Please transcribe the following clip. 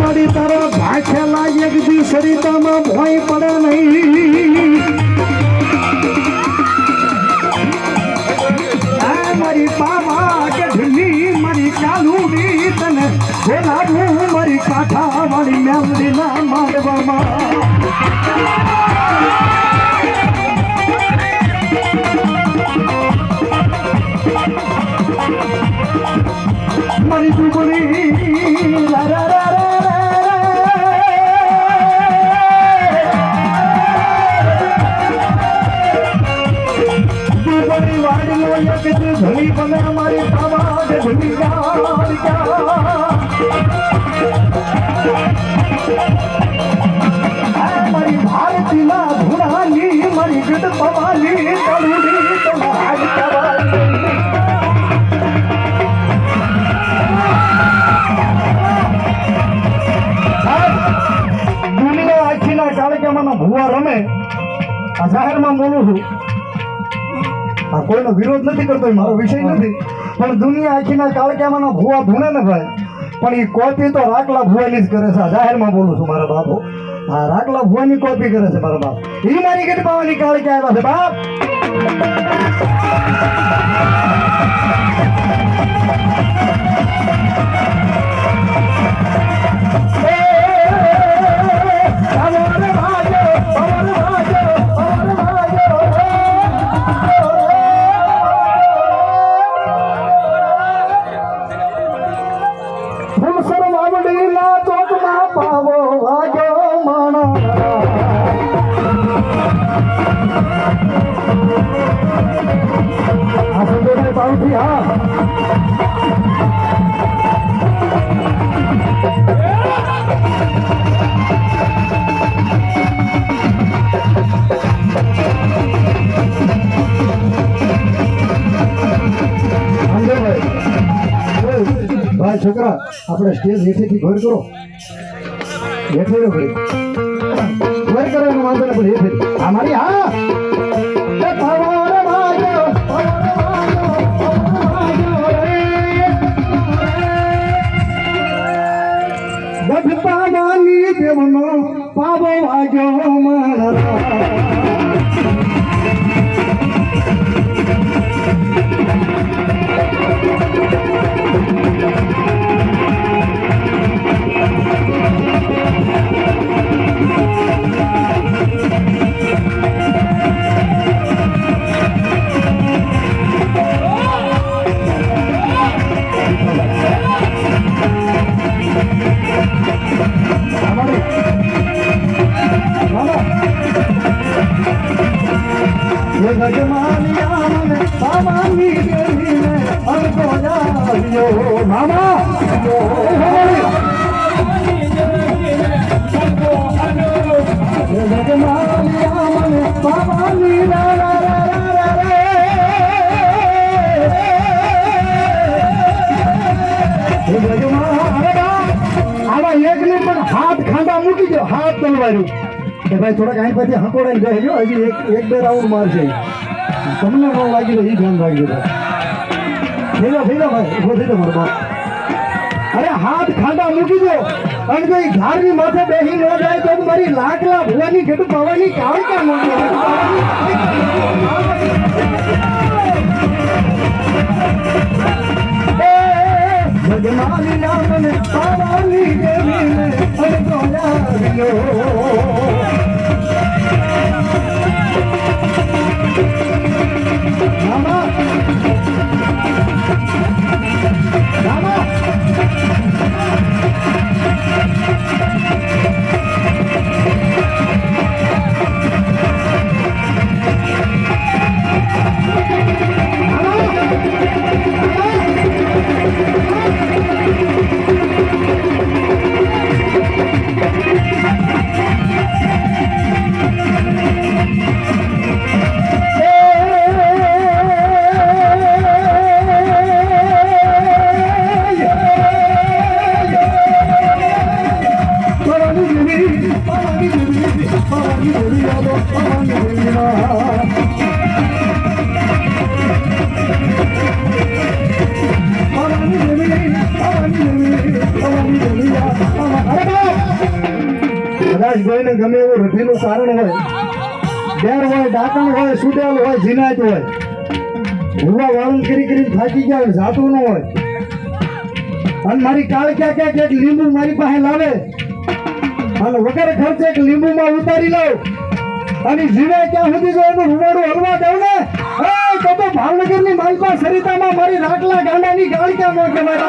મારી તારા ભાખેલા એક દી સરિતામાં ભોય પડે નહીં. મારી પાવા કે ઢીલી મારી ચાલુડી તને બોલાવું મારી કાંઠા વાળી મેલડી ના માંડવામાં. મારી દુબળી રા રા રા ધણી બને મારી પાવા ધણી મારી ભારતીના ધુણાની મારી ગઢ પવાની કરુણી દુનિયા આખીના કાર્યક્રમમાં ભૂવા રમે આ જાહેરમાં બોલું છું. આ કોઈનો વિરોધ નથી કરતો, મારો વિષય નથી, પણ દુનિયા આખીના કાળક્યામાં ભૂવા ધૂણે ને ભાઈ, પણ એ કોપી તો રાખલા ભુવાની જ કરે છે. જાહેરમાં બોલું છું મારા બાપો, આ રાખલા ભુવાની કોપી કરે છે મારા બાપ. એ મારી ગઢ પાવાની કાળક્યા આવ્યા છે બાપ. છોકરા આપણે સ્ટેજ હેઠેથી ઘર કરો, હેઠે ભાઈ ઘર કરવાનું વાંધો ને, પણ હેઠે આ મારી હા ગઢપાવાની દેવનો પાવો વાગ્યો મારા. હાથ ખાંડા મૂકી દો, હાથ તલવાર્યું કે ભાઈ થોડાક અહીં પછી હકોડાઈ જાય, હજી એક બે રાઉન્ડ મારશે, તમને ન લાગી તો એ ધ્યાન રાખજો. થઈ જાઓ ભાઈ, ઉભો થઈ જાઓ મારો બાપ. અરે હાથ ખાંડા મૂકી દો અને જો એ ઝાડની માથે બેસી ન જાય તો મારી લાકલા ભુવાની ગઢ પાવાની કાળકા મોટી જગમાલી નામને પાવાની દેવીને અડગોયા ભવાની દેવી યાદો ભવાની દેવીના કદાચ કોઈને ગમે એવું રફીનું કારણ હોય, ડેર હોય, ડાકણ હોય, સુડેલ હોય, જીનાત હોય, ભૂવા વાળું કરી થાકી ગયા હોય, જાતું ન હોય, અને મારી કાળ ક્યાં એક લીંબુ મારી પાસે લાવે અને વગર ખર્ચે એક લીંબુમાં ઉતારી લઉં અને જીવે ક્યાં સુધી જો એનું રૂવાડું હલવા દઉં ને તો ભાવનગરની માલપા સરિતામાં મારી રાટલા ગાંડાની ગાળ ક્યાં ન કહેવાય.